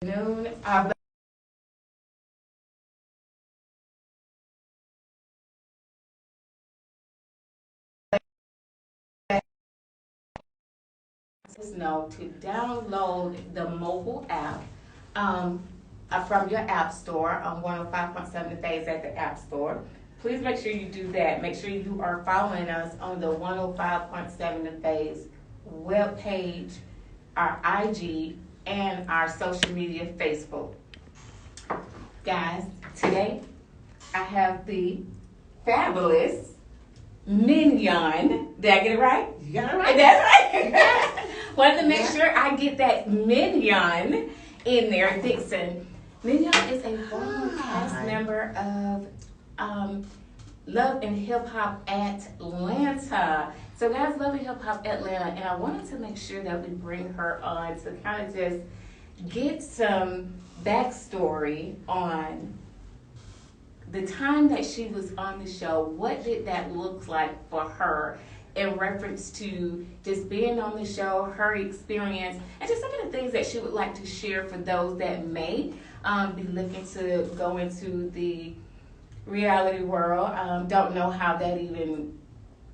Noon. Know to download the mobile app um, from your app store on 105.7 The Phase at the App Store. Please make sure you do that. Make sure you are following us on the 105.7 The Phase webpage, our IG, and our social media Facebook. Guys, today I have the fabulous Mingnon. Did I get it right? You got it right. That's right. Wanted to make sure I get that Mingnon in there. Dixon. Mingnon is a former cast member of Love and Hip Hop Atlanta. So guys, Love and Hip Hop Atlanta, and I wanted to make sure that we bring her on to kind of just get some backstory on the time that she was on the show. What did that look like for her in reference to just being on the show, her experience, and just some of the things that she would like to share for those that may be looking to go into the reality world, don't know how that even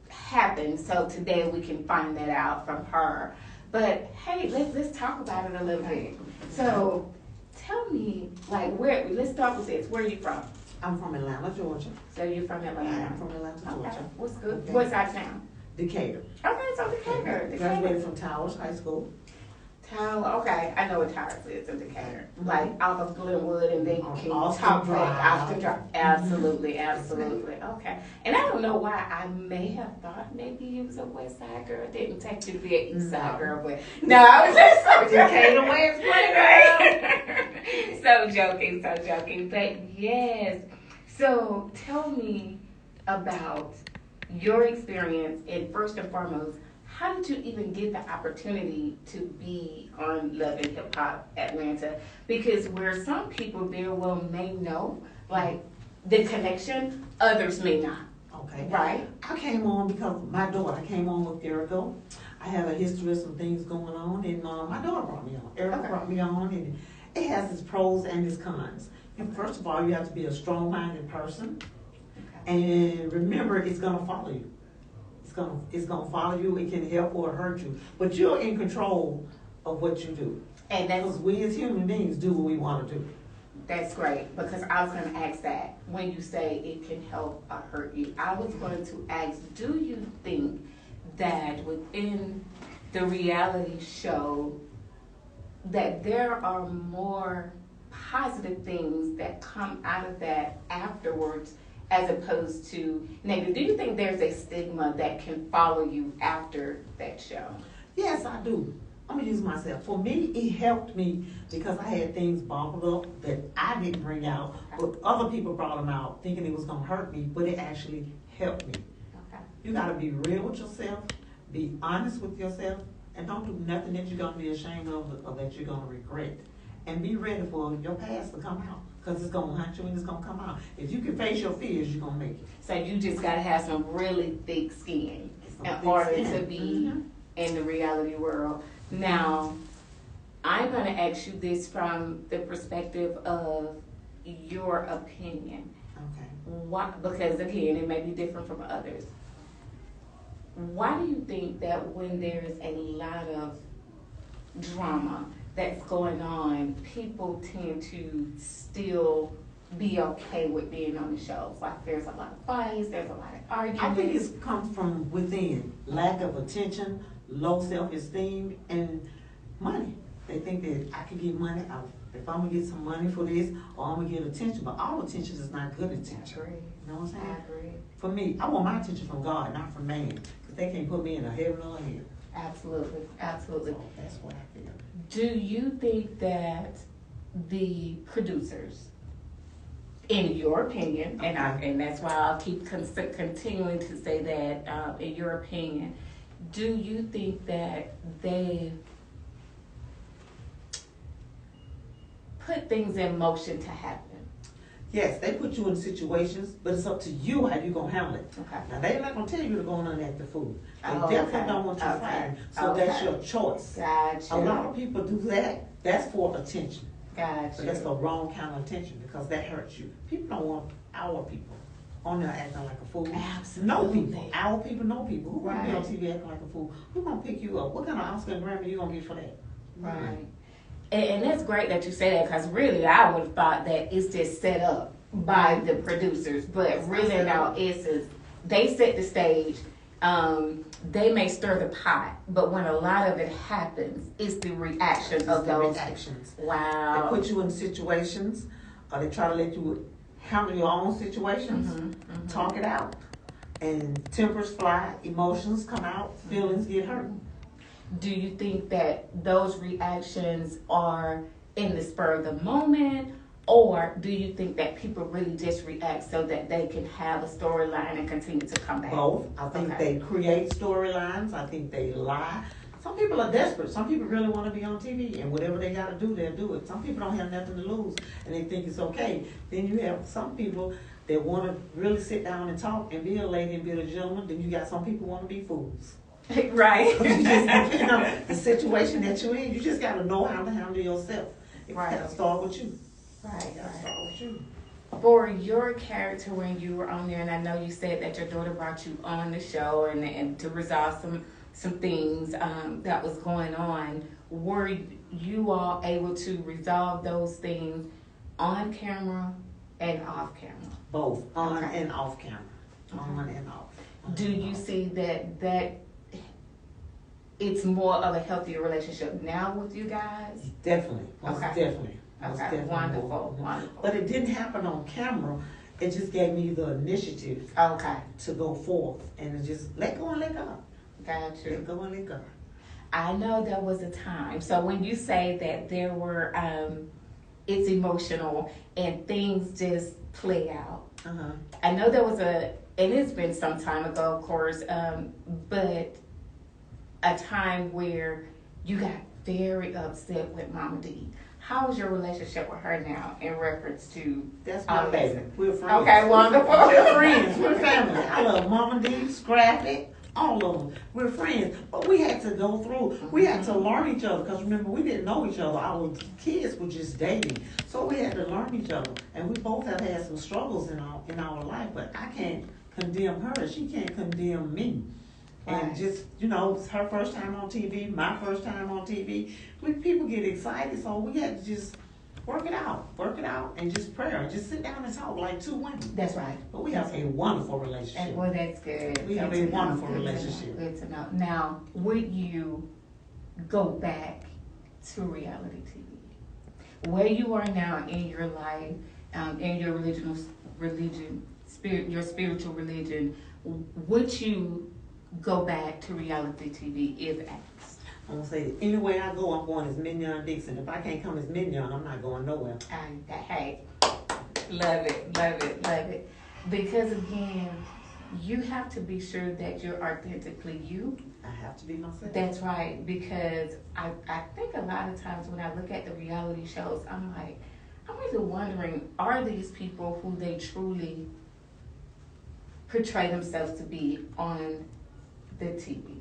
happened. So today we can find that out from her. But hey, let's talk about it a little bit. So tell me, like, let's start with this. Where are you from? I'm from Atlanta, Georgia. So you're from Atlanta? Yeah, I'm from Atlanta, Georgia. Okay. What's good? Okay. What's our town? Decatur. Okay, so Decatur. Graduated from Towers High School. Okay, I know what Towers is in Decatur. Like off of Glenwood, and then can Austin talk Drive. back Austin Drive. Absolutely, absolutely. Okay. And I don't know why I may have thought maybe you was a West Side girl. Didn't take you to be an East Side girl, but no, I was just so Decatur West, right? So joking. But yes. So tell me about your experience, and first and foremost, how did you even get the opportunity to be on Love and Hip Hop Atlanta? Because where some people very well may know, like, the connection, others may not. Okay. Right? I came on because my daughter came on with Erica. I have a history of some things going on, and my daughter brought me on. Erica brought me on, and it has its pros and its cons. And first of all, you have to be a strong-minded person. And remember, it's gonna follow you. It's gonna follow you. It can help or hurt you, but you're in control of what you do. And because we as human beings do what we want to do. That's great, because I was going to ask that when you say it can help or hurt you. I was going to ask, do you think that within the reality show that there are more positive things that come out of that afterwards, as opposed to negative? Do you think there's a stigma that can follow you after that show? Yes, I do. I'm gonna use myself. For me, it helped me because I had things bottled up that I didn't bring out, but other people brought them out thinking it was gonna hurt me, but it actually helped me. Okay. You gotta be real with yourself, be honest with yourself, and don't do nothing that you're gonna be ashamed of or that you're gonna regret. And be ready for your past to come out, because it's gonna hunt you and it's gonna come out. If you can face your fears, you're gonna make it. So you just gotta have some really thick skin in order to be in the reality world. Now, I'm gonna ask you this from the perspective of your opinion. Okay. Why? Because again, it may be different from others. Why do you think that when there's a lot of drama that's going on, people tend to still be okay with being on the shows? Like, there's a lot of fights, there's a lot of arguments. I think it comes from within. Lack of attention, low self-esteem, and money. They think that I can get money out. If I'm gonna get some money for this, or I'm gonna get attention, but all attention is not good attention. I agree. You know what I'm saying? I agree. For me, I want my attention from God, not from man, because they can't put me in a heaven or a hell. Absolutely, absolutely. So that's what I feel. Do you think that the producers, in your opinion, and that's why I'll keep continuing to say that, in your opinion, do you think that they put things in motion to happen? Yes, they put you in situations, but it's up to you how you gonna handle it. Okay. Now they're not gonna tell you to go on and act the fool. They Oh, definitely okay. don't want you fighting. So Okay. that's your choice. Gotcha. A lot of people do that. That's for attention. Gotcha. But that's the wrong kind of attention because that hurts you. People don't want our people on there acting like a fool. Absolutely. Know people. Our people know people. Who gonna be on Right. TV acting like a fool? Who gonna pick you up? What kind of Oscar and Grammy you gonna get for that? Right. And that's great that you say that because really I would have thought that it's just set up by the producers, but really now they set the stage. They may stir the pot, but when a lot of it happens, it's the reaction of the those reactions. Wow. They put you in situations, or they try to let you handle your own situations, talk it out, and tempers fly, emotions come out, feelings get hurt. Do you think that those reactions are in the spur of the moment, or do you think that people really just react so that they can have a storyline and continue to come back? Both. I think they create storylines. I think they lie. Some people are desperate. Some people really want to be on TV, and whatever they got to do, they'll do it. Some people don't have nothing to lose, and they think it's okay. Then you have some people that want to really sit down and talk and be a lady and be a gentleman. Then you got some people want to be fools. Right. You just, you know, the situation that you're in, you just got to know how to handle yourself. It Right. got to start with you. Right. It got to start with you. For your character when you were on there, and I know you said that your daughter brought you on the show and to resolve some things that was going on, were you all able to resolve those things on camera and off camera? Both, on Okay. and off camera. On and off. On Do and you off. see that it's more of a healthier relationship now with you guys? Definitely. Most Okay. definitely. Most Okay, definitely wonderful, more. wonderful. But it didn't happen on camera. It just gave me the initiative Okay, to go forth and just let go and let go. got you. Let go and let go. I know there was a time. So when you say that there were, it's emotional and things just play out. Uh-huh. I know there was and it's been some time ago, of course, but a time where you got very upset with Mama D. How is your relationship with her now in reference to? That's my all baby. this? We're friends. Okay, wonderful. We're friends. We're family. I love Mama D, Scrappy, all of them. We're friends. But we had to go through. We had to learn each other because remember, we didn't know each other. Our kids were just dating. So we had to learn each other. And we both have had some struggles in our life. But I can't condemn her. She can't condemn me. And Right. just, you know, it's her first time on TV, my first time on TV. People get excited, so we had to just work it out, and just pray, and just sit down and talk like two women. That's right. But we have a wonderful relationship. And well, that's good. We have Good a to know. wonderful Good to know. relationship. Good to know. Now, would you go back to reality TV? Where you are now in your life, in your your spiritual religion, would you go back to reality TV if asked? I'm gonna say, anywhere I go, I'm going as Mingnon Dixon. If I can't come as Mingnon, I'm not going nowhere. Hey, love it, love it, love it. Because again, you have to be sure that you're authentically you. I have to be myself. That's right, because I think a lot of times when I look at the reality shows, I'm like, I'm really wondering, are these people who they truly portray themselves to be on the TV?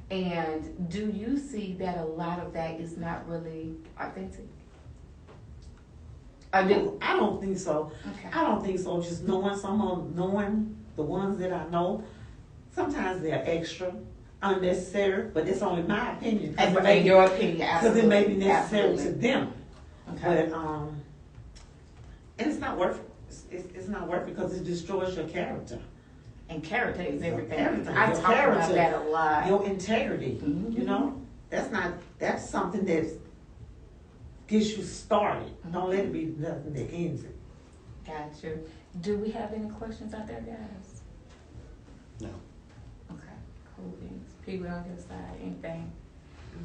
And do you see that a lot of that is not really authentic? I don't think so. Okay. I don't think so. Just knowing the ones that I know, sometimes they're extra, unnecessary, but it's only my opinion. In your opinion, Because it may be necessary absolutely. to them. Okay. But, and it's not worth it. It's not worth it because it destroys your character. And character is everything. Everything. I Your talk about character, that a lot. Your integrity, Mhm. you know? That's something that gets you started. Don't let it be nothing that ends it. Gotcha. Do we have any questions out there, guys? No. Okay, cool beans. People on the other side, anything?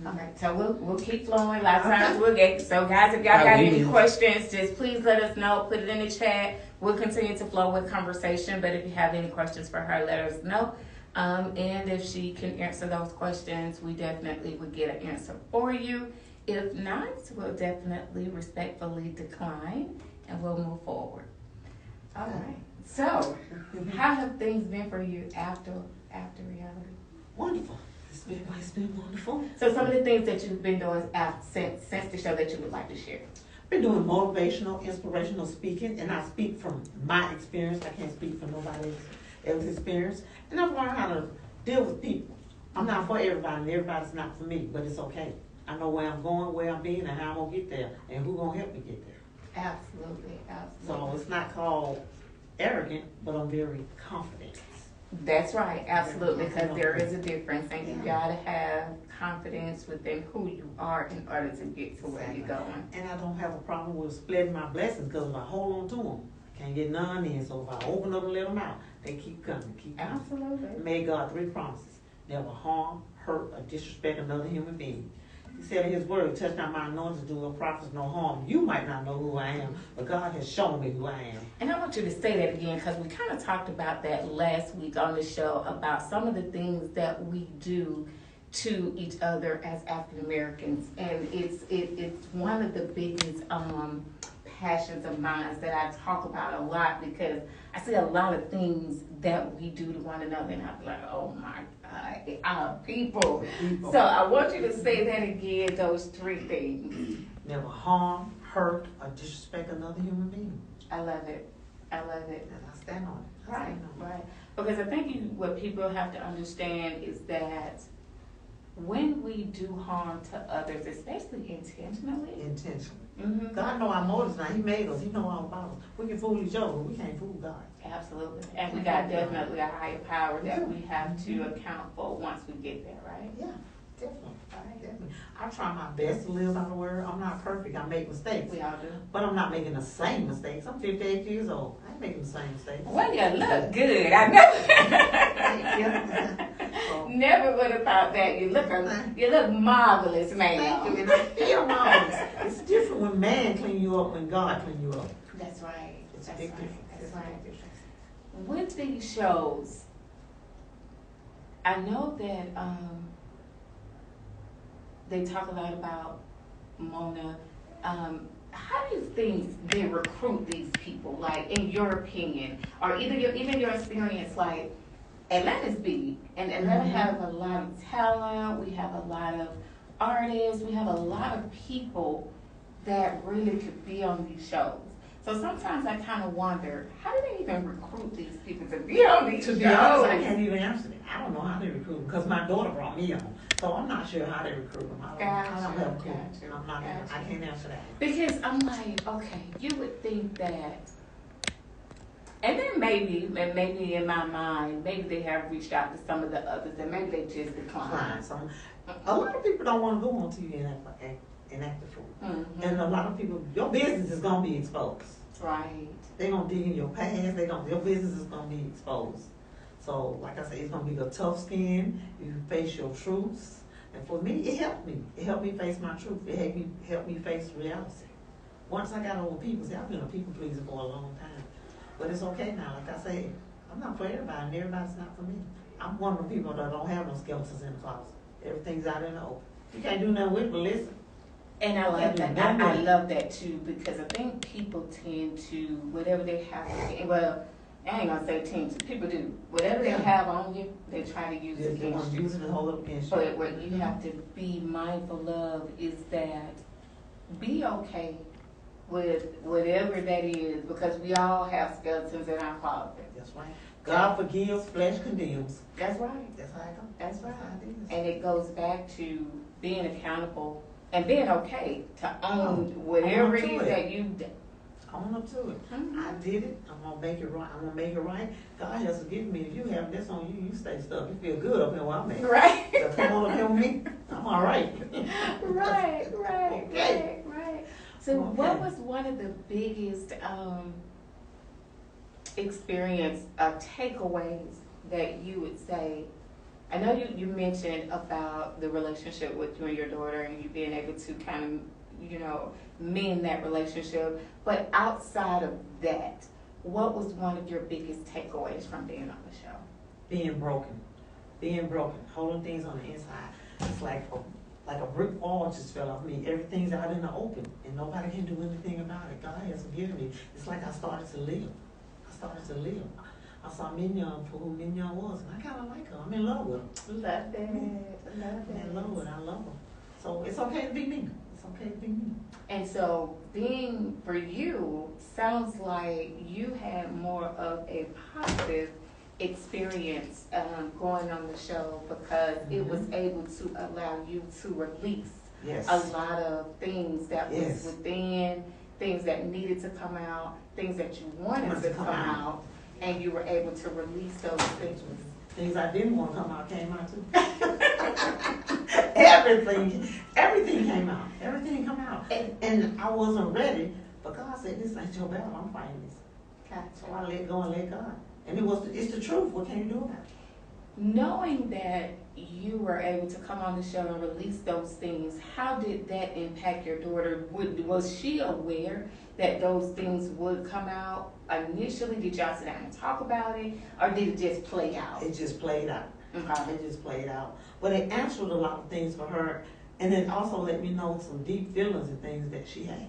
Okay, so we'll keep flowing. A lot of times we'll get, so guys, if y'all got any questions, just please let us know. Put it in the chat. We'll continue to flow with conversation, but if you have any questions for her, let us know. And if she can answer those questions, we definitely will get an answer for you. If not, we'll definitely respectfully decline and we'll move forward. All right. So, how have things been for you after reality? Wonderful. It's been wonderful. So some of the things that you've been doing since the show that you would like to share. Been doing motivational, inspirational speaking, and I speak from my experience. I can't speak for nobody else's experience. And I've learned how to deal with people. I'm not for everybody, and everybody's not for me, but it's okay. I know where I'm going, where I'm being, and how I'm gonna get there, and who's gonna help me get there. Absolutely, absolutely. So it's not called arrogant, but I'm very confident. That's right, absolutely, because there is a difference, and you gotta have confidence within who you are in order to get to where you're going. And I don't have a problem with splitting my blessings, because if I hold on to them, I can't get none in. So if I open up and let them out, they keep coming, keep coming. Absolutely. Made God 3 promises: never harm, hurt, or disrespect another human being. He said in his word, touch not my anointed, do no prophets no harm. You might not know who I am, but God has shown me who I am. And I want you to say that again, because we kind of talked about that last week on the show, about some of the things that we do to each other as African Americans, and it's one of the biggest passions of mine that I talk about a lot, because I see a lot of things that we do to one another, and I'm like, oh my God, our people. So I want you to say that again, those 3 things. Never harm, hurt, or disrespect another human being. I love it. I love it. And I stand on it. Right, right. Because I think what people have to understand is that when we do harm to others, especially intentionally. Intentionally. God know our motives now. He made us. He know all about us. We can fool each other, but we can't fool God. Absolutely. And we got definitely a higher power that we have to account for once we get there, right? Yeah, definitely. Right. Definitely. I try my best to live by the word. I'm not perfect. I make mistakes. We all do. But I'm not making the same mistakes. I'm 58 years old. I ain't making the same mistakes. Well, you look good. I never, Thank you. never would have thought that. You look marvelous, man. Thank you. And I feel marvelous. It's different when man clean you up when God clean you up. That's right. It's That's a big right. difference. That's It's a right. big difference. With these shows, I know that they talk a lot about Mona. How do you think they recruit these people? Like, in your opinion, or even your experience, like Atlanta's big, and Atlanta has a lot of talent. We have a lot of artists. We have a lot of people that really could be on these shows. So sometimes I kind of wonder, how do they even recruit these people to be on these shows? To be honest, I can't even answer that. I don't know how they recruit them, because my daughter brought me on. So I'm not sure how they recruit them. I don't have a clue. I can't answer that. Because I'm like, okay, you would think that, and then maybe in my mind, maybe they have reached out to some of the others, and maybe they just declined. A lot of people don't want to go on TV and act the fool. And a lot of people, your business is going to be exposed. Right. They're going to dig in your past. Your business is going to be exposed. So, like I say, it's going to be a tough skin. You face your truths. And for me, it helped me. It helped me face my truth. It helped me face reality. Once I got over people, I've been a people pleaser for a long time. But it's okay now. Like I say, I'm not for everybody, and everybody's not for me. I'm one of the people that don't have no skeletons in the closet. Everything's out in the open. You can't do nothing with it, but listen. And I love that. I love that too, because I think people tend to, whatever they have, well, I ain't gonna say tend to, people do. Whatever they have on you, they try to use it against you. Use it and hold it against you. But what you have to be mindful of is that be okay with whatever that is, because we all have skeletons in our closet. That's right. God forgives, flesh condemns. That's right. That's how it goes. That's right. That's how it is. And it goes back to being accountable and being okay to own whatever it is that you've done. Own up to it. I did it. I'm gonna make it right. I'm gonna make it right. God has forgiven me. If you have this on you, you stay stuck. You feel good up here where I'm at. Right. So come on up here with me. I'm all right. Right. Okay. Right. So what was one of the biggest experience takeaways that you would say? I know you mentioned about the relationship with you and your daughter, and you being able to kind of, mend that relationship. But outside of that, what was one of your biggest takeaways from being on the show? Being broken, holding things on the inside. It's like a brick wall just fell off me. Everything's out in the open, and nobody can do anything about it. God has forgiven me. It's like I started to live. I saw Mingnon for who Mingnon was, and I kind of like her. I'm in love with her. Love that. Love I'm that. in love with her. I love her. So it's okay to be me. It's okay to be me. And so being for you sounds like you had more of a positive experience going on the show because it was able to allow you to release Yes. a lot of things that was Yes. within, things that needed to come out, things that you wanted to come out, and you were able to release those things. Things I didn't want to come out came out too. everything came out. Everything come out. And I wasn't ready, but God said, this ain't your battle, I'm fighting this. Gotcha. So I let go and let God. And it's the truth, what can you do about it? Knowing that you were able to come on the show and release those things, how did that impact your daughter? Was she aware that those things would come out initially? Did y'all sit down and talk about it? Or did it just play out? It just played out. Okay. It just played out. But it answered a lot of things for her. And it also let me know some deep feelings and things that she had.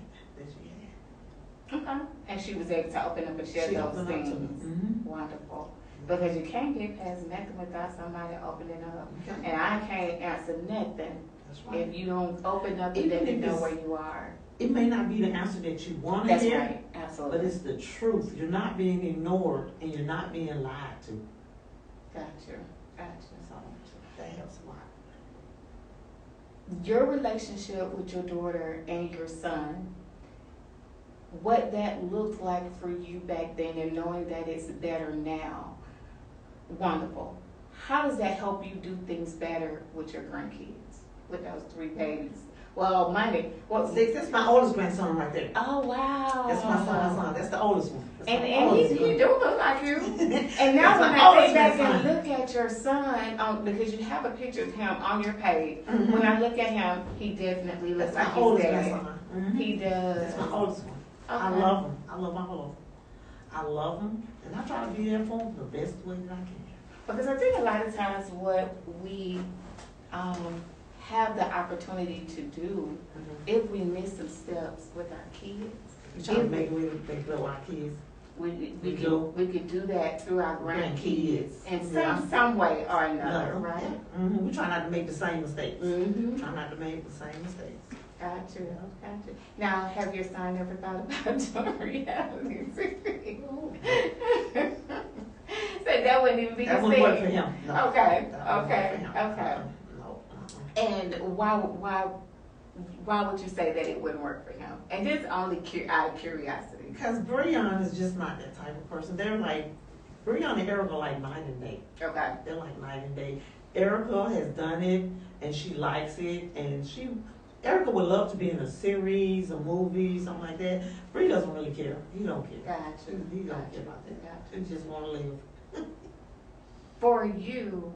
Okay. And she was able to open up and share those things. Mm-hmm. Wonderful. Because you can't get past nothing without somebody opening up. Okay. And I can't answer nothing That's right. if you don't open up and Even let me if know it's- where you are. It may not be the answer that you want to That's hear, right. Absolutely. but it's the truth. You're not being ignored and you're not being lied to. Gotcha. So that helps a lot. Your relationship with your daughter and your son, what that looked like for you back then and knowing that it's better now, wonderful. How does that help you do things better with your grandkids, with those 3 babies? Well, Monday. Well, 6, that's my oldest grandson right there. oh, wow. That's my son. That's the oldest one. That's And my he oldest do one. look like you. And now That's when my I oldest think back and grandson. look at your son, because you have a picture of him on your page, Mhm. when I look at him, he definitely looks That's like my his oldest dad. grandson. Mhm. He does. That's my oldest one. I Okay. love him. I love all of them. I love them, and I try to be there for them the best way that I can. Because I think a lot of times what we have the opportunity to do, if we miss some steps with our kids, We try to make it with our kids. we could do that through our grandkids in Yeah. some way or another, No. right? Mm-hmm. We try not to make the same mistakes. Mm-hmm. Try not to make the same mistakes. Gotcha. Now, have your son ever thought about doing reality TV? So that wouldn't even be That his wouldn't work for thing. him. No. Okay, That wouldn't work for him. okay. No. And why would you say that it wouldn't work for him? And just only out of curiosity. Because Breon is just not that type of person. They're like, Breon and Erica are like night and day. Okay. They're like night and day. Erica has done it, and she likes it, and Erica would love to be in a series, a movie, something like that. Bree doesn't really care. He don't care. Gotcha. He don't care about that. Gotcha. He just want to live. For you,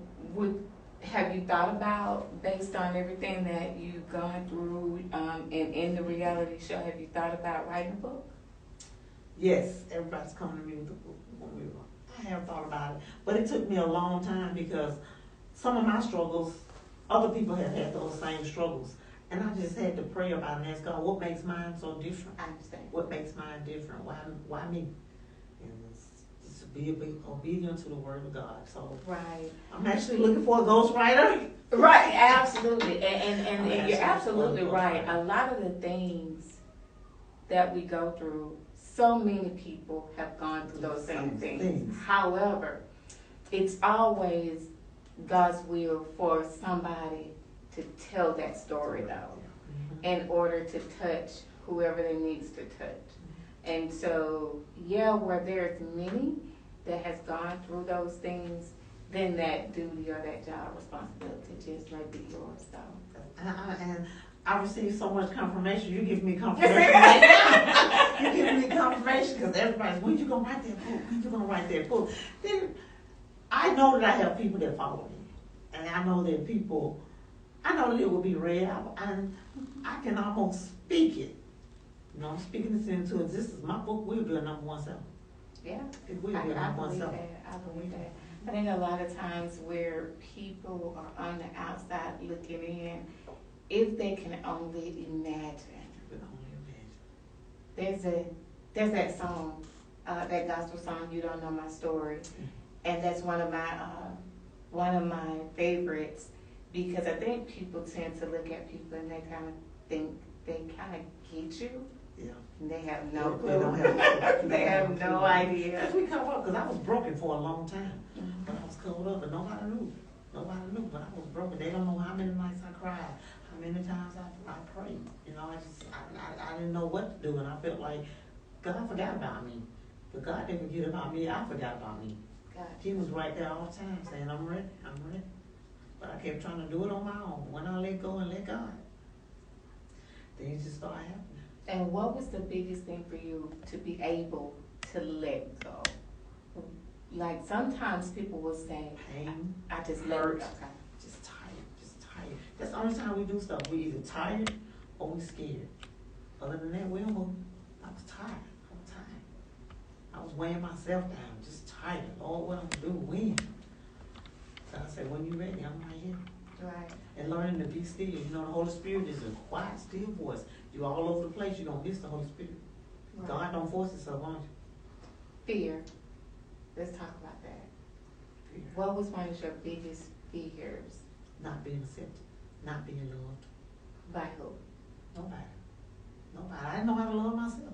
have you thought about, based on everything that you've gone through and in the reality show, have you thought about writing a book? Yes, everybody's coming to me with the book. I have thought about it, but it took me a long time because some of my struggles, other people have had those same struggles. And I just had to pray about it and ask God, what makes mine so different? I understand. What makes mine different? Why me? And it's to be obedient to the word of God. So Right. I'm actually looking for a ghostwriter. Right, absolutely. And I'm you're actually absolutely looking for a right. ghostwriter. A lot of the things that we go through, so many people have gone through those same things. However, it's always God's will for somebody to tell that story though, in order to touch whoever they needs to touch. And so, yeah, where there's many that has gone through those things, then that duty or that job responsibility just might be yours though. And I received so much confirmation. You give me confirmation right now. You give me confirmation because everybody's, when you gonna write that book? When you gonna write that book? Then I know that I have people that follow me, and I know that it will be read, and I can almost speak it. You know, I'm speaking this into existence. My book will be a #1 seller. Yeah, It will be a I #1 believe seller. that. I believe that. I think a lot of times where people are on the outside looking in, if they can only imagine. You can only imagine. There's that song, that gospel song, "You Don't Know My Story," and that's one of my favorites, because I think people tend to look at people and they kind of think they kind of get you. Yeah. And they have no They don't clue. have They have no idea. Because we cover up, because I was broken for a long time. Mhm. But I was covered up and nobody knew. Nobody knew, but I was broken. They don't know how many nights I cried, how many times I prayed. You know, I didn't know what to do, and I felt like God forgot about me. But God didn't forget about me, I forgot about me. God. He was right there all the time saying, I'm ready, I'm ready. But I kept trying to do it on my own. When I let go and let God, things just started happening. And what was the biggest thing for you to be able to let go? Like sometimes people will say, Pain, I just let hurt, it go. Okay. just tired. That's the only time we do stuff. We either tired or we scared. Other than that, we don't move. I was tired. I was weighing myself down, just tired. Lord, what I'm gonna do, when? So I said, when you ready, I'm right here. Right. And learning to be still. You know, the Holy Spirit is a quiet, still voice. You all over the place, you're gonna miss the Holy Spirit. Right. God don't force himself on you. Fear. Let's talk about that. Fear. What was one of your biggest fears? Not being accepted, not being loved. By who? Nobody. I didn't know how to love myself.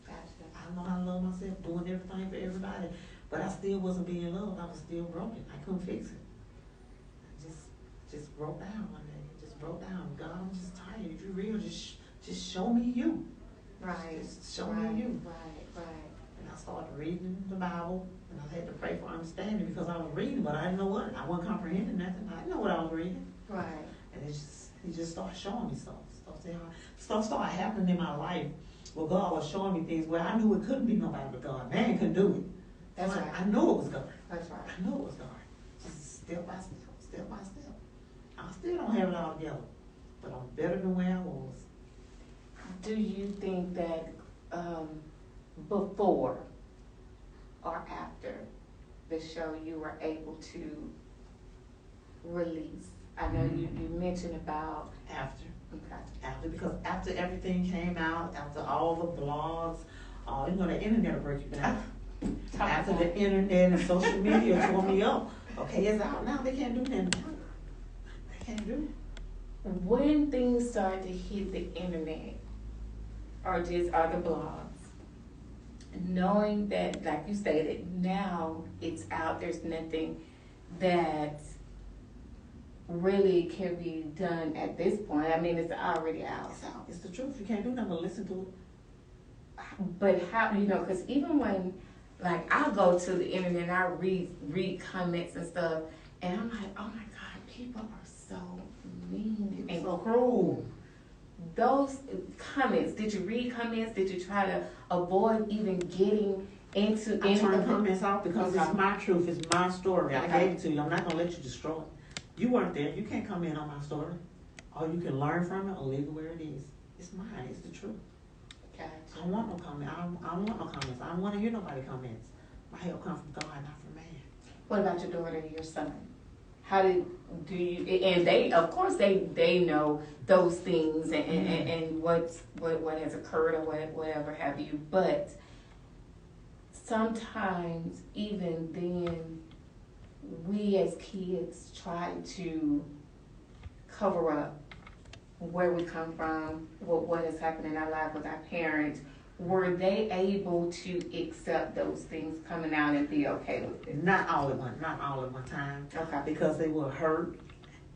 Gotcha. I didn't know how to love myself, doing everything for everybody. But I still wasn't being loved. I was still broken. I couldn't fix it. I just broke down one day. Just broke down. God, I'm just tired. If you're real, just show me you. Right. Just show right. me you. Right. And I started reading the Bible, and I had to pray for understanding because I was reading, but I didn't know what. I wasn't comprehending nothing. I didn't know what I was reading. Right. And he just started showing me stuff. Stuff started happening in my life where God was showing me things where I knew it couldn't be nobody but God. Man couldn't do it. That's So right. I knew it was God. That's right. I knew it was God. Just step by step. I still don't have it all together, but I'm better than where I was. Do you think that before or after the show you were able to release? I know you mentioned about After. okay. Because after everything came out, after all the blogs, you know, the internet will break you down. After the internet and social media tore me up. Okay, it's out now. They can't do nothing. They can't do it. When things start to hit the internet or just other blogs, knowing that, like you stated, now it's out, there's nothing that really can be done at this point. I mean, it's already out. It's out. It's the truth. You can't do nothing but listen to it. But how, you know, because even when, like, I'll go to the internet and I read comments and stuff, and I'm like, oh my God, people are so mean and so cruel. Those comments, did you read comments? Did you try to avoid even getting into I any turn of it? comments off because Okay. it's my truth. It's my story. I Okay. gave it to you. I'm not going to let you destroy it. You weren't there. You can't come in on my story. Or you can learn from it or leave it where it is. It's mine. It's the truth. I don't want no comments. I don't want no comments. I don't want to hear nobody comments. My help comes from God, not from man. What about your daughter and your son? How do you, and they, of course, they know those things and what has occurred or whatever have you, but sometimes even then, we as kids try to cover up where we come from, what has happened in our life with our parents. Were they able to accept those things coming out and be okay with it? Not all at one time. Okay. Because they were hurt,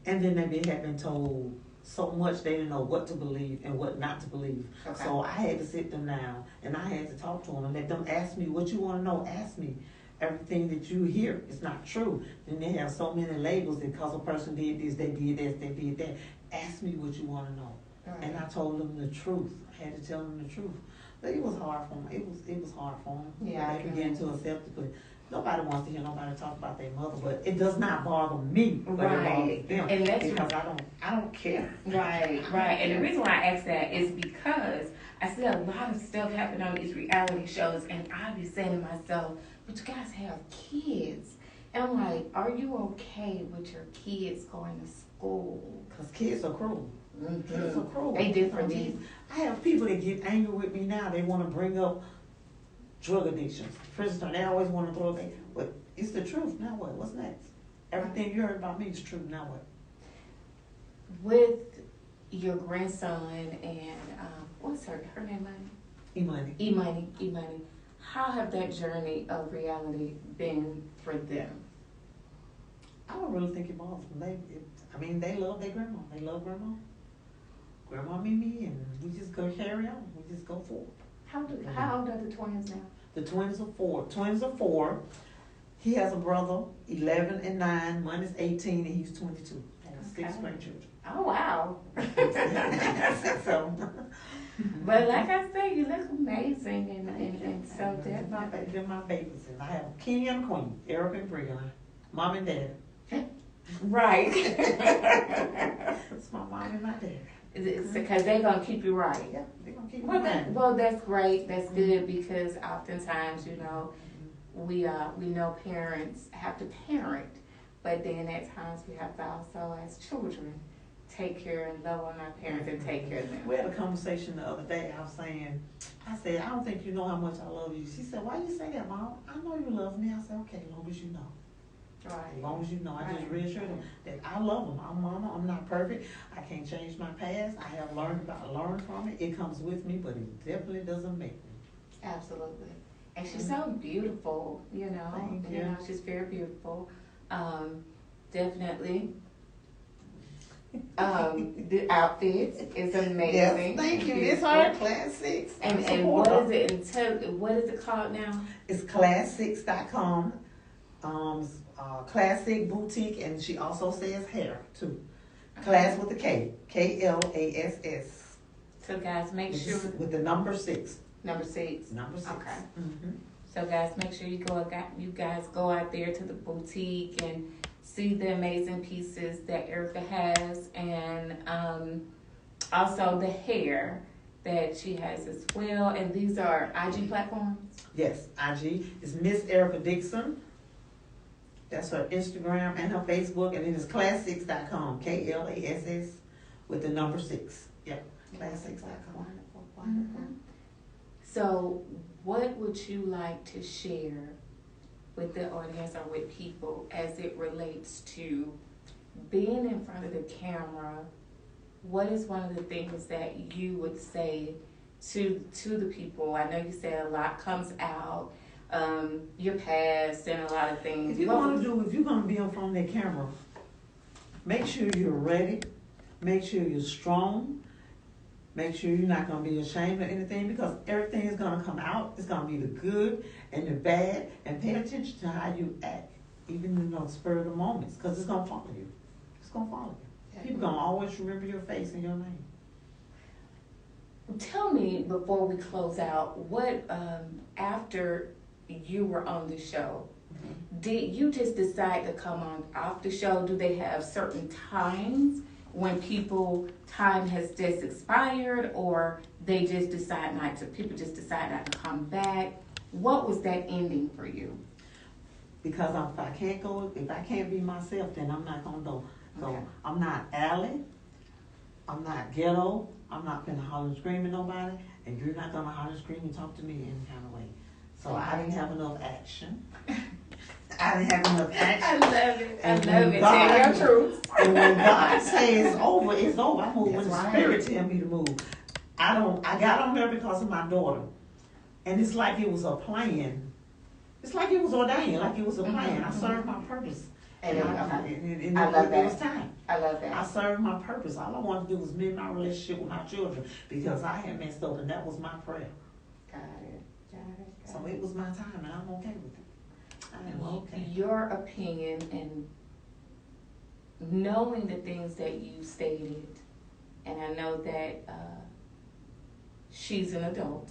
and then they had been told so much they didn't know what to believe and what not to believe. Okay. So I had to sit them down and I had to talk to them and let them ask me what you want to know. Ask me. Everything that you hear is not true. Then they have so many labels that because a person did this, they did this, they did that. Ask me what you want to know. Right. And I told them the truth. I had to tell them the truth. But it was hard for them. It was hard for them. Yeah, They began to accept it. But nobody wants to hear nobody talk about their mother. But it does not bother me. But Right. it bothers them. And that's because I don't care. Right. And the reason why I ask that is because I see a lot of stuff happen on these reality shows, and I be saying to myself, but you guys have kids. And I'm like, are you okay with your kids going to school? Because kids are cruel. Mm-hmm. Kids are cruel. They different. I have people that get angry with me now. They want to bring up drug addictions. For instance, they always want to throw it. But It's the truth. Now what? What's next? Everything you heard about me is true. Now what? With your grandson and what's her name? Money. E-Money. E-Money. How have that journey of reality been for them? I don't really think it bothers them. They love their grandma. They love grandma. Grandma Mimi, and we just go carry on. We just go forward. How old are the twins now? The twins are 4. Twins are 4. He has a brother, 11 and 9. One is 18 and he's 22. Has 6 grandchildren. Oh wow! So, but like I said, you look amazing, and so that they're my babies, and I have king and queen, Eric and Breon, mom and dad. right. It's my mom and my dad. Because they're gonna keep you right. Yeah, they're gonna keep you right. Well, that's great. That's good because oftentimes, we know parents have to parent, but then at times we have to also, as children, take care and love on our parents and take care of them. We had a conversation the other day. I said, I don't think you know how much I love you. She said, why you say that, Mom? I know you love me. I said, okay, as long as you know. Right. As long as you know. I just reassure them that I love them. I'm mama. I'm not perfect. I can't change my past. I have learned from it. It comes with me, but it definitely doesn't make me. Absolutely. And she's so beautiful, Thank you. She's very beautiful. Definitely. The outfit is amazing. Yes, thank you. It's our Class 6. And what is it? What is it called now? It's class6.com. Classic boutique, and she also says hair too. Class with a K, KLASS. So guys, make sure with the number 6. Number 6. Number 6. Okay. Mm-hmm. So guys, make sure you guys go out there to the boutique and see the amazing pieces that Erica has, and also the hair that she has as well. And these are IG platforms? Yes, IG is Miss Erica Dixon. That's her Instagram and her Facebook, and it is class6.com, KLASS with the number 6. Yep, class6.com. Wonderful. So, what would you like to share with the audience or with people as it relates to being in front of the camera? What is one of the things that you would say to the people? I know you said a lot comes out, your past and a lot of things. If you're gonna be in front of that camera, make sure you're ready. Make sure you're strong. Make sure you're not gonna be ashamed of anything, because everything is gonna come out. It's gonna be the good and the bad, and pay attention to how you act, even in the spur of the moments, because it's gonna follow you. It's gonna follow you. People gonna always remember your face and your name. Tell me before we close out, what after you were on the show, did you just decide to come on off the show? Do they have certain times when time has just expired, or they just decide people just decide not to come back? What was that ending for you? Because if I can't be myself, then I'm not gonna go. So Okay. I'm not alley, I'm not ghetto, I'm not gonna holler and scream at nobody, and you're not gonna holler and scream and talk to me any kind of way. So I didn't have enough action. I love it. And Tell when God- your truth. And when God says it's over, it's over. I move when the That's Spirit right. tell me to move. I got on there because of my daughter. And it's like it was a plan. It's like it was ordained, like it was a plan. I served my purpose. And I love it was that. time. I love I that. served my purpose. All I wanted to do was mend my relationship with my children, because I had messed up, and that was my prayer. Got it. So it was my time, and I'm okay with it. I am okay. Your opinion and knowing the things that you stated, and I know that she's an adult.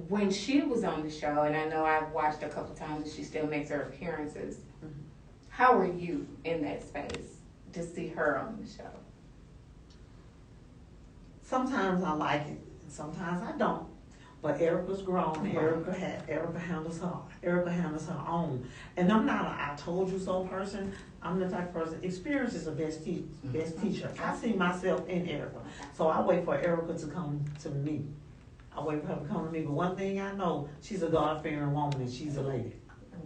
When she was on the show, and I know I've watched a couple times and she still makes her appearances, how are you in that space to see her on the show? Sometimes I like it, and sometimes I don't. But Erica's grown. Erica handles her own. And I'm not a I told you so person. I'm the type of person. Experience is the best teacher. I see myself in Erica, so I wait for Erica to come to me. I wait for her to come to me. But one thing I know, she's a God-fearing woman, and she's a lady.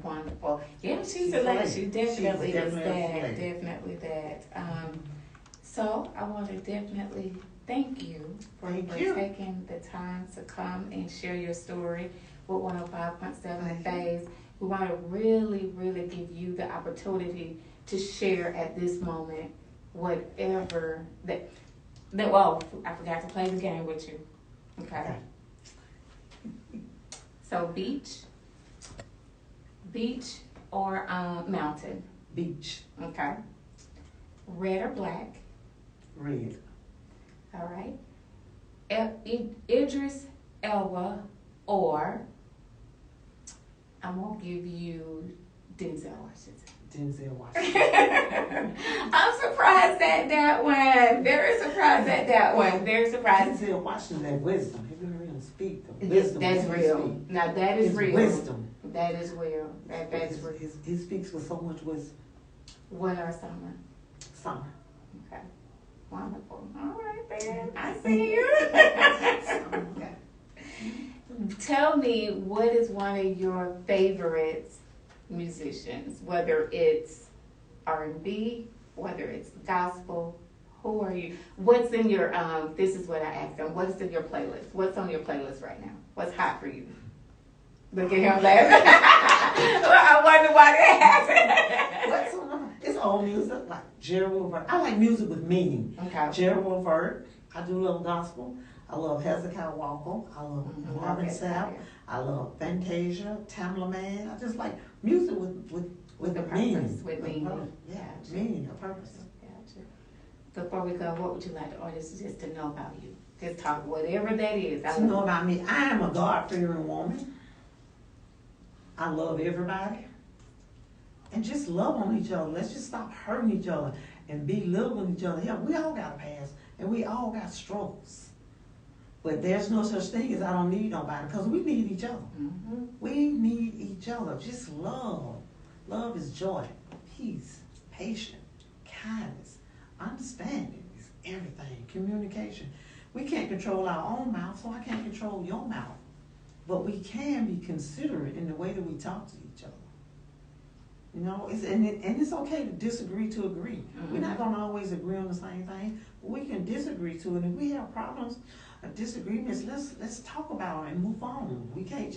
Wonderful. Yeah, she's a like, lady. she definitely She's is definitely a that. lady. Definitely that. So I want to definitely thank you for taking the time to come and share your story with 105.7 Phase. We want to really, really give you the opportunity to share at this moment whatever well, I forgot to play the game with you. Okay. So beach or mountain? Beach. Okay. Red or black? Red. All right. Idris Elba or I'm gonna give you Denzel Washington. Denzel Washington. I'm surprised at that one. Very surprised at that one. Very surprised. Denzel Washington, that wisdom. Have you heard him speak? The wisdom. That's real. Now that is His real. Wisdom. That is real. That is real. He speaks with so much wisdom. Winter or summer? Summer. Okay. Wonderful. All right, then. I see you. Okay. Tell me, what is one of your favorite musicians? Whether it's R&B, whether it's gospel, who are you? What's in your, this is what I asked them, what's in your playlist? What's on your playlist right now? What's hot for you? Look at him laughing. I wonder why that happened. What's on? It's old music, like Jerry Levert. I like music with meaning. Okay. Jerry Levert. I do love gospel. I love Hezekiah Walker. I love Marvin Sapp. I love Fantasia, Tamla Man. I just like music with the meaning. purpose, with meaning. Yeah, Gotcha. meaning, a purpose. Gotcha. Before we go, what would you like the artists just to know about you? Just talk whatever that is. To know about me, I am a God-fearing woman. I love everybody. And just love on each other. Let's just stop hurting each other and belittling each other. Yeah, we all got a past and we all got struggles. But there's no such thing as I don't need nobody, because we need each other. Mm-hmm. We need each other. Just love. Love is joy, peace, patience, kindness, understanding is everything. Communication. We can't control our own mouth, so I can't control your mouth. But we can be considerate in the way that we talk to each other. You know, it's okay to disagree to agree. Mm-hmm. We're not going to always agree on the same thing, but we can disagree to it. If we have problems, disagreements, let's talk about it and move on. You can't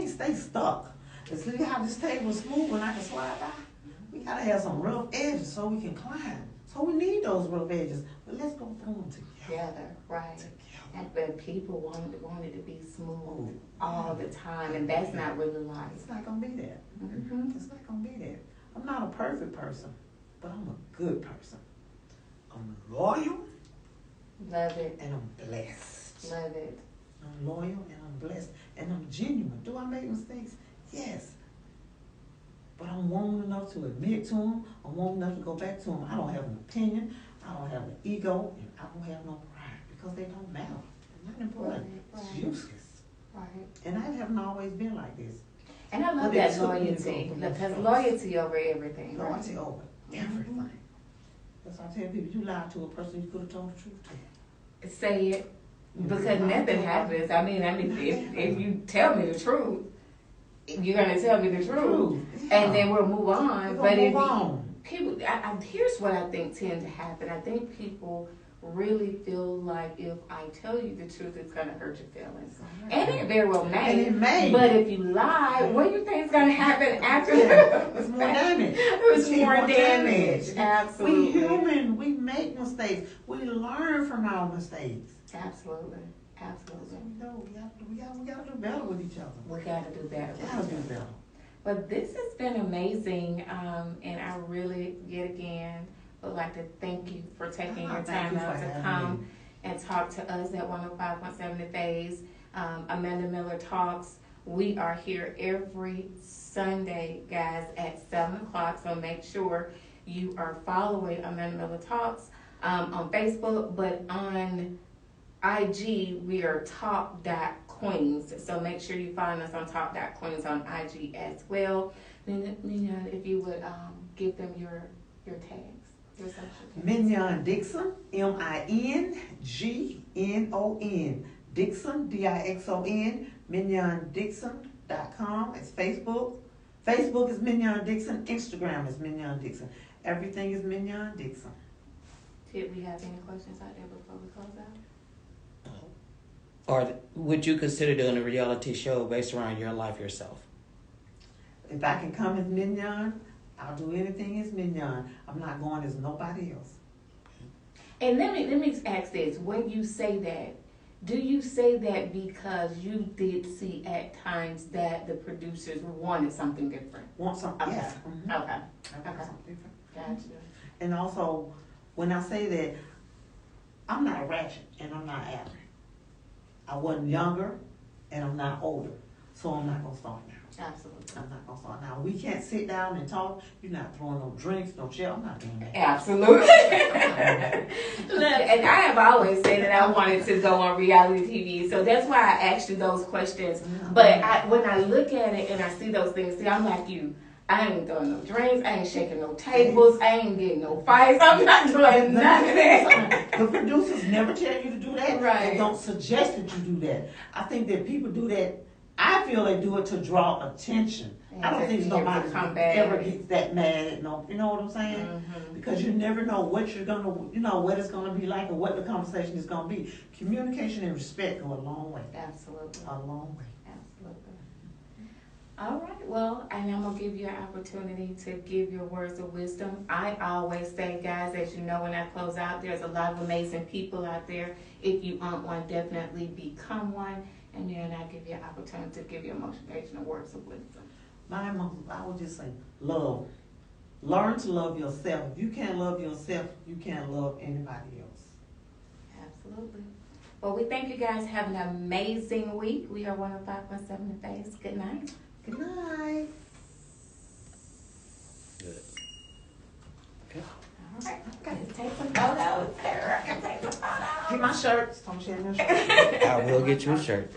stay stuck. See how this table is smooth and I can slide by? We got to have some rough edges so we can climb. So we need those rough edges, but let's go through them Together, right. Together. But people want it to be smooth all the time, and that's not really life. It's not going to be that. Mm-hmm. It's not going to be that. I'm not a perfect person, but I'm a good person. I'm loyal. Love it. And I'm blessed. Love it. I'm loyal and I'm blessed. And I'm genuine. Do I make mistakes? Yes. But I'm woman enough to admit to them. I'm woman enough to go back to them. I don't have an opinion. I don't have an ego. And I don't have no pride. Because they don't matter. They're not important. Right. It's useless. Right. And I haven't always been like this. And I love But it that took me to loyalty. go through Because those loyalty over everything. Right? Loyalty over everything. That's why I tell people, you lied to a person you could have told the truth to. Say it. Because nothing happens. I mean, if you tell me the truth, you're gonna tell me the truth, and then we'll move on. But if people, here's what I think tend to happen. I think people really feel like if I tell you the truth, it's gonna hurt your feelings, and it very well may. And it may. But if you lie, what do you think is gonna happen after? It's more damage. It's more damage. Absolutely. We human. We make mistakes. We learn from our mistakes. Absolutely. Absolutely. No, we got to do better with each other. We got to do better. We got to do better. But this has been amazing, and I really, yet again, would like to thank you for taking your time out to come and talk to us at 105.7 The Phase. Amanda Miller Talks. We are here every Sunday, guys, at 7 o'clock, so make sure you are following Amanda Miller Talks on Facebook, but on IG, we are top.queens. So make sure you find us on top.queens on IG as well. Mingnon, if you would give them your tags, your social tags. Mingnon Dixon, MINGNON. Dixon, DIXON. MignonDixon.com. It's Facebook. Facebook is Mingnon Dixon. Instagram is Mingnon Dixon. Everything is Mingnon Dixon. Did we have any questions out there before we close out? Or would you consider doing a reality show based around your life yourself? If I can come as Mingnon, I'll do anything as Mingnon. I'm not going as nobody else. And let me ask this: when you say that, do you say that because you did see at times that the producers wanted something different? Want something? Okay. Yes. Mm-hmm. Okay. I want something different. Gotcha. And also, when I say that, I'm not ratchet and I'm not average. I wasn't younger and I'm not older, so I'm not gonna start now. Absolutely. I'm not gonna start now. We can't sit down and talk. You're not throwing no drinks, no chill. I'm not doing that. Absolutely. Look, and I have always said that I wanted to go on reality TV, so that's why I asked you those questions. But when I look at it and I see those things, see, I'm like you. I ain't throwing no drinks. I ain't shaking no tables. I ain't getting no fights. I'm not doing none of that. The producers never tell you to do that. Right. They don't suggest that you do that. I think that people do that. I feel they do it to draw attention. I don't think nobody ever gets that mad. No, you know what I'm saying? Mm-hmm. Because you never know what you're gonna, what it's gonna be like or what the conversation is gonna be. Communication and respect go a long way. Absolutely. A long way. Absolutely. All right. Well, and I'm gonna give you an opportunity to give your words of wisdom. I always say, guys, as you know, when I close out, there's a lot of amazing people out there. If you aren't one, definitely become one. And then I give you an opportunity to give your motivational words of wisdom. I would just say, love. Learn to love yourself. If you can't love yourself, you can't love anybody else. Absolutely. Well, we thank you guys. Have an amazing week. We are 105.7 The Face. Good night. Good night. Good. All right. Let's take some photos. Sarah can take some photos. Get my shirts. Don't share your shirt. I will get you a shirt.